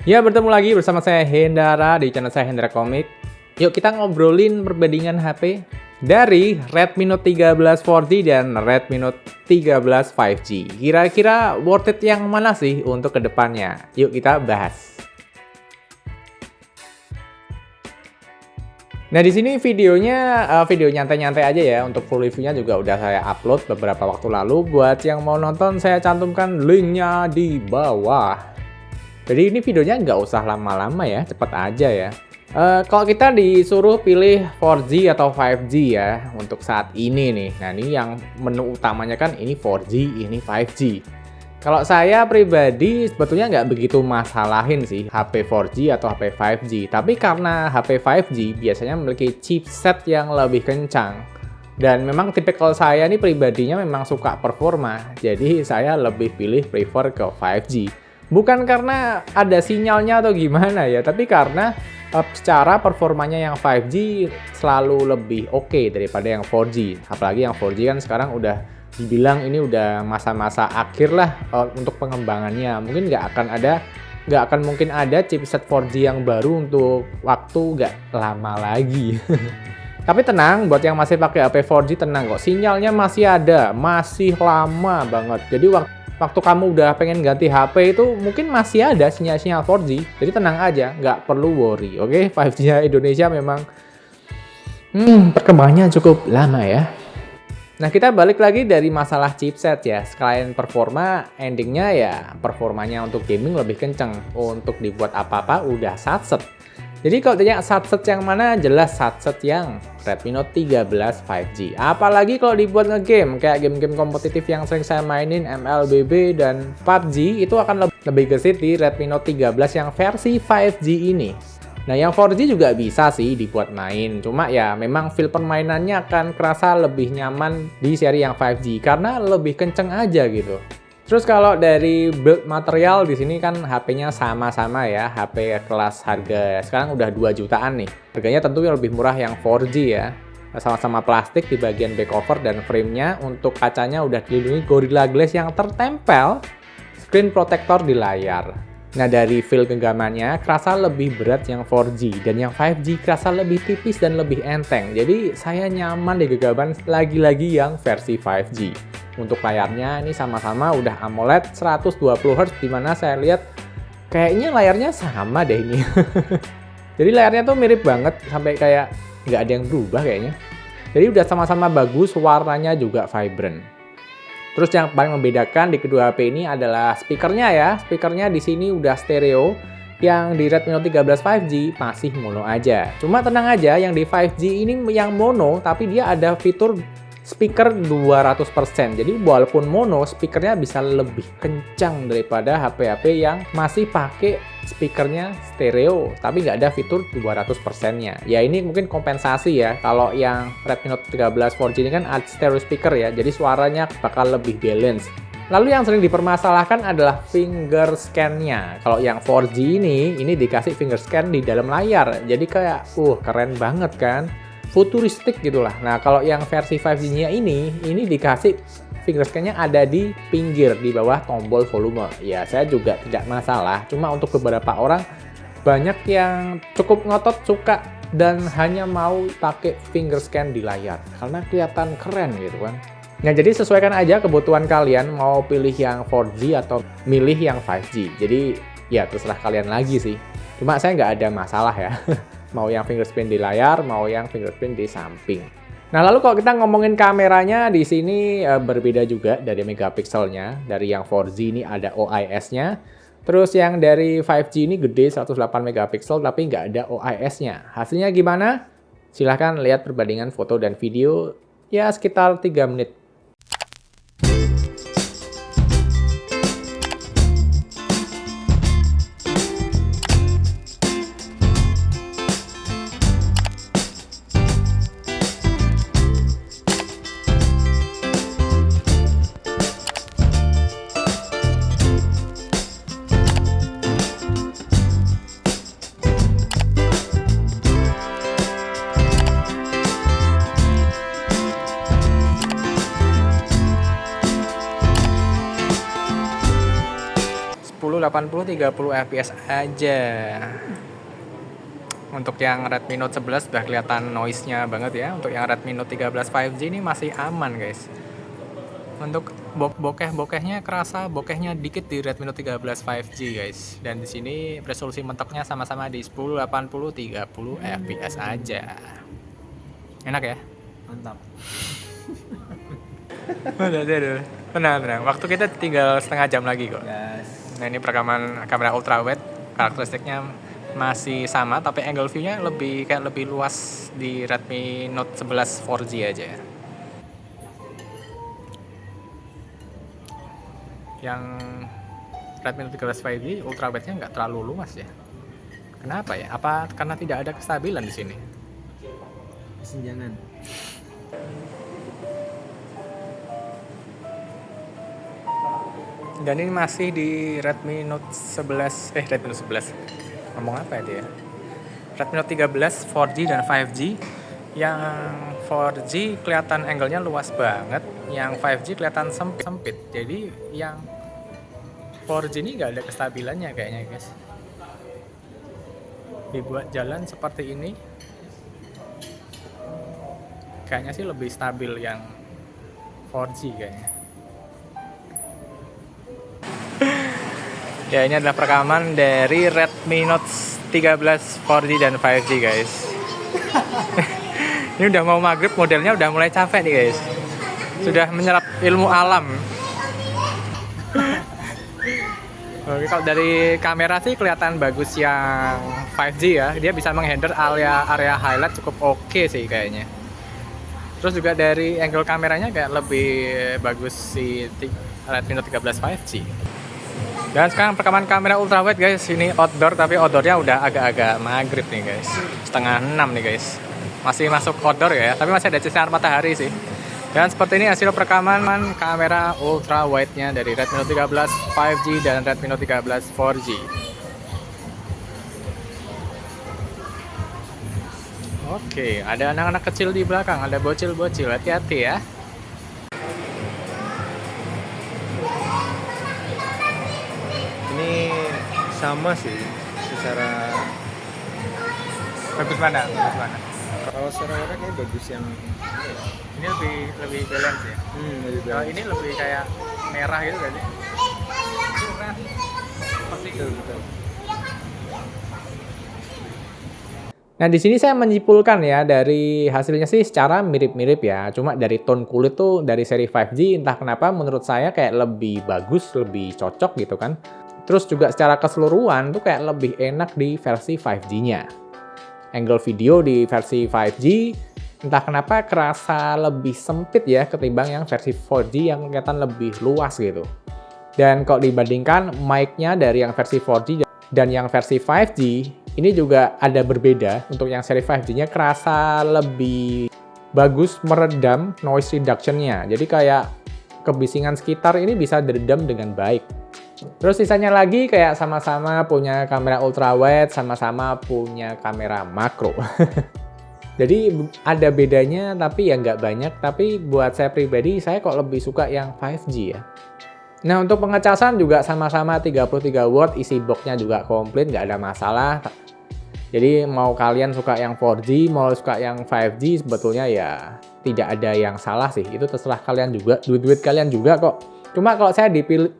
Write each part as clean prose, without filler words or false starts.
Ya, bertemu lagi bersama saya Hendara di channel saya Hendra Komik. Yuk kita ngobrolin perbandingan HP dari Redmi Note 13 4G dan Redmi Note 13 5G. Kira-kira worth it yang mana sih untuk kedepannya? Yuk kita bahas. Nah, di sini videonya video nyantai-nyantai aja ya. Untuk full review-nya juga udah saya upload beberapa waktu lalu. Buat yang mau nonton, saya cantumkan linknya di bawah. Jadi ini videonya nggak usah lama-lama ya, cepet aja ya. Kalau kita disuruh pilih 4G atau 5G ya untuk saat ini nih. Nah, ini yang menu utamanya kan ini 4G, ini 5G. Kalau saya pribadi sebetulnya nggak begitu masalahin sih HP 4G atau HP 5G. Tapi karena HP 5G biasanya memiliki chipset yang lebih kencang. Dan memang tipikal saya ini pribadinya memang suka performa. Jadi saya lebih prefer ke 5G. Bukan karena ada sinyalnya atau gimana ya, tapi karena secara performanya yang 5G selalu lebih oke daripada yang 4G. Apalagi yang 4G kan sekarang udah dibilang ini udah masa-masa akhir lah untuk pengembangannya. Mungkin nggak akan mungkin ada chipset 4G yang baru untuk waktu nggak lama lagi. Tapi tenang, buat yang masih pakai HP 4G tenang kok. Sinyalnya masih ada, masih lama banget. Jadi waktu kamu udah pengen ganti HP itu mungkin masih ada sinyal-sinyal 4G. Jadi tenang aja, nggak perlu worry. Oke, 5G Indonesia memang perkembangannya cukup lama ya. Nah, kita balik lagi dari masalah chipset ya. Sekalian performa, endingnya ya performanya untuk gaming lebih kenceng. Untuk dibuat apa-apa udah satset. Jadi kalau tanya satset yang mana, jelas satset yang Redmi Note 13 5G. Apalagi kalau dibuat ngegame, kayak game-game kompetitif yang sering saya mainin, MLBB dan PUBG, itu akan lebih gesit di Redmi Note 13 yang versi 5G ini. Nah, yang 4G juga bisa sih dibuat main. Cuma ya memang feel permainannya akan kerasa lebih nyaman di seri yang 5G karena lebih kenceng aja gitu. Terus kalau dari build material di sini kan HP-nya sama-sama ya, HP kelas harga sekarang udah 2 jutaan nih. Harganya tentu lebih murah yang 4G ya. Sama-sama plastik di bagian back cover dan frame-nya. Untuk kacanya udah dilindungi Gorilla Glass yang tertempel screen protector di layar. Nah, dari feel genggamannya kerasa lebih berat yang 4G dan yang 5G kerasa lebih tipis dan lebih enteng. Jadi saya nyaman di genggaman lagi-lagi yang versi 5G. Untuk layarnya ini sama-sama udah AMOLED 120Hz, dimana saya lihat kayaknya layarnya sama deh ini. Jadi layarnya tuh mirip banget sampai kayak nggak ada yang berubah kayaknya. Jadi udah sama-sama bagus, warnanya juga vibrant. Terus yang paling membedakan di kedua HP ini adalah speakernya ya. Speakernya di sini udah stereo. Yang di Redmi Note 13 5G masih mono aja. Cuma tenang aja, yang di 5G ini yang mono, tapi dia ada fitur speaker 200%. Jadi walaupun mono, speakernya bisa lebih kencang daripada HP-HP yang masih pakai speakernya stereo, tapi nggak ada fitur 200%-nya. Ya ini mungkin kompensasi ya. Kalau yang Redmi Note 13 4G ini kan ada stereo speaker ya, jadi suaranya bakal lebih balance. Lalu yang sering dipermasalahkan adalah finger scan-nya. Kalau yang 4G ini dikasih finger scan di dalam layar. Jadi kayak keren banget kan. Futuristik gitulah. Nah, kalau yang versi 5G-nya ini dikasih finger scan-nya ada di pinggir, di bawah tombol volume. Ya, saya juga tidak masalah. Cuma untuk beberapa orang, banyak yang cukup ngotot suka dan hanya mau pakai finger scan di layar. Karena kelihatan keren gitu kan. Nah, jadi sesuaikan aja kebutuhan kalian, mau pilih yang 4G atau milih yang 5G. Jadi, ya terserah kalian lagi sih. Cuma saya nggak ada masalah ya. Mau yang fingerprint di layar, mau yang fingerprint di samping. Nah, lalu kalau kita ngomongin kameranya, di sini berbeda juga dari megapikselnya. Dari yang 4G ini ada OIS-nya. Terus yang dari 5G ini gede 108 megapiksel tapi nggak ada OIS-nya. Hasilnya gimana? Silahkan lihat perbandingan foto dan video ya sekitar 3 menit. 30 fps aja. Untuk yang Redmi Note 11 udah kelihatan noise-nya banget ya. Untuk yang Redmi Note 13 5G ini masih aman guys. Untuk bokehnya kerasa, bokehnya dikit di Redmi Note 13 5G guys. Dan di sini resolusi mentoknya sama-sama di 1080 30 fps aja. Enak ya? Mantap. Benar. Waktu kita tinggal setengah jam lagi kok. Yes. Nah ini perekaman kamera ultrawide, karakteristiknya masih sama, tapi angle view-nya lebih luas di Redmi Note 11 4G aja. Yang Redmi Note 13 5G ultrawide-nya nggak terlalu luas ya. Kenapa ya? Apa karena tidak ada kestabilan di sini? Kesenjangan. Dan ini masih di Redmi Note 11, Redmi Note 11. Ngomong apa ya dia? Redmi Note 13 4G dan 5G. Yang 4G kelihatan angle-nya luas banget, yang 5G kelihatan sempit. Jadi yang 4G ini nggak ada kestabilannya kayaknya guys. Dibuat jalan seperti ini, kayaknya sih lebih stabil yang 4G kayaknya. Ya ini adalah perekaman dari Redmi Note 13 4G dan 5G guys. Ini udah mau maghrib, modelnya udah mulai capek nih guys. Sudah menyerap ilmu alam. Oke, kalau dari kamera sih kelihatan bagus yang 5G ya. Dia bisa menghandle area highlight cukup oke sih kayaknya. Terus juga dari angle kameranya kayak lebih bagus si Redmi Note 13 5G. Dan sekarang perekaman kamera ultrawide guys. Ini outdoor, tapi outdoornya udah agak-agak maghrib nih guys. 5:30 nih guys. Masih masuk outdoor ya, tapi masih ada sinar matahari sih. Dan seperti ini hasil perekaman kamera ultrawide-nya dari Redmi Note 13 5G dan Redmi Note 13 4G. Oke, ada anak-anak kecil di belakang, ada bocil-bocil, hati-hati ya. Ini sama sih secara Bagus mana? kalau secara warna kayak bagus yang Ini lebih balance ya. lebih Kalau ini lebih kayak merah gitu kan sih? Merah. Seperti itu. betul. Nah di sini saya menyimpulkan ya dari hasilnya sih secara mirip-mirip ya. Cuma dari tone kulit tuh dari seri 5G entah kenapa menurut saya kayak lebih bagus, lebih cocok gitu kan. Terus juga secara keseluruhan tuh kayak lebih enak di versi 5G-nya. Angle video di versi 5G entah kenapa kerasa lebih sempit ya ketimbang yang versi 4G yang kelihatan lebih luas gitu. Dan kalau dibandingkan mic-nya dari yang versi 4G dan yang versi 5G ini juga ada berbeda. Untuk yang seri 5G-nya kerasa lebih bagus meredam noise reduction-nya. Jadi kayak kebisingan sekitar ini bisa diredam dengan baik. Terus sisanya lagi kayak sama-sama punya kamera ultrawide, sama-sama punya kamera makro. Jadi ada bedanya tapi ya nggak banyak. Tapi buat saya pribadi, saya kok lebih suka yang 5G ya. Nah untuk pengecasan juga sama-sama 33 watt, isi boxnya juga komplit, nggak ada masalah. Jadi mau kalian suka yang 4G, mau suka yang 5G, sebetulnya ya tidak ada yang salah sih. Itu terserah kalian juga, duit-duit kalian juga kok. Cuma kalau saya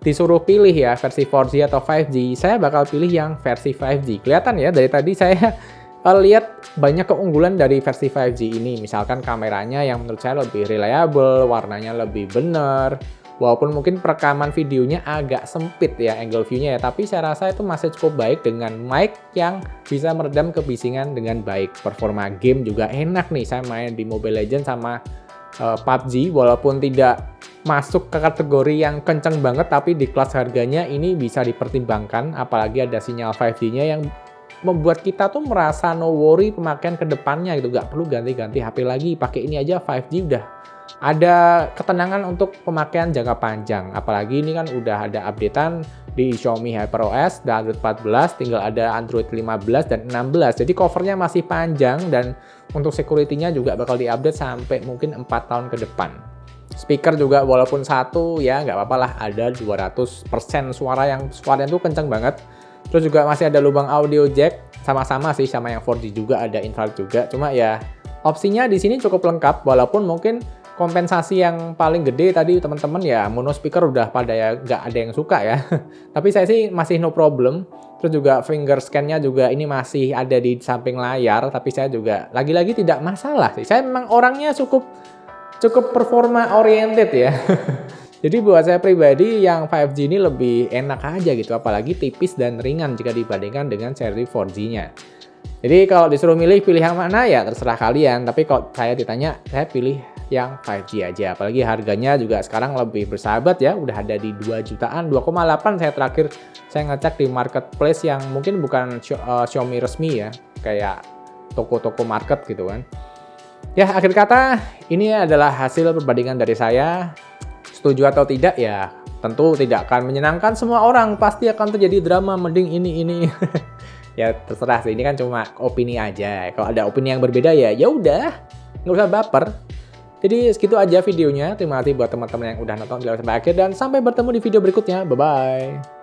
disuruh pilih ya versi 4G atau 5G, saya bakal pilih yang versi 5G. Kelihatan ya dari tadi saya lihat banyak keunggulan dari versi 5G ini. Misalkan kameranya yang menurut saya lebih reliable, warnanya lebih benar. Walaupun mungkin perekaman videonya agak sempit ya angle view-nya ya, tapi saya rasa itu masih cukup baik dengan mic yang bisa meredam kebisingan dengan baik. Performa game juga enak nih, saya main di Mobile Legends sama PUBG, walaupun tidak masuk ke kategori yang kenceng banget, tapi di kelas harganya ini bisa dipertimbangkan, apalagi ada sinyal 5G-nya yang membuat kita tuh merasa no worry pemakaian kedepannya gitu, nggak perlu ganti-ganti HP lagi, pakai ini aja 5G udah ada ketenangan untuk pemakaian jangka panjang. Apalagi ini kan udah ada updatean di Xiaomi HyperOS dan Android 14, tinggal ada Android 15 dan 16. Jadi covernya masih panjang dan untuk security-nya juga bakal diupdate sampai mungkin 4 tahun ke depan. Speaker juga walaupun satu ya nggak apa-apa lah, ada 200% suaranya itu kenceng banget. Terus juga masih ada lubang audio jack, sama-sama sih sama yang 4G juga, ada infrared juga. Cuma ya opsinya di sini cukup lengkap, walaupun mungkin kompensasi yang paling gede tadi teman-teman ya mono speaker udah pada ya nggak ada yang suka ya. Tapi saya sih masih no problem. Terus juga finger scan-nya juga ini masih ada di samping layar, tapi saya juga lagi-lagi tidak masalah sih. Saya memang orangnya cukup performa oriented ya. Jadi buat saya pribadi yang 5G ini lebih enak aja gitu, apalagi tipis dan ringan jika dibandingkan dengan seri 4G-nya. Jadi kalau disuruh pilih yang mana ya terserah kalian, tapi kalau saya ditanya, saya pilih yang 5G aja. Apalagi harganya juga sekarang lebih bersahabat ya, udah ada di 2 jutaan, 2,8 saya terakhir saya ngecek di marketplace yang mungkin bukan Xiaomi resmi ya, kayak toko-toko market gitu kan. Ya, akhir kata, ini adalah hasil perbandingan dari saya. Setuju atau tidak ya, tentu tidak akan menyenangkan semua orang. Pasti akan terjadi drama, mending ini. Ya, terserah sih. Ini kan cuma opini aja. Kalau ada opini yang berbeda ya udah, nggak usah baper. Jadi segitu aja videonya. Terima kasih buat teman-teman yang udah nonton sampai akhir. Dan sampai bertemu di video berikutnya. Bye-bye.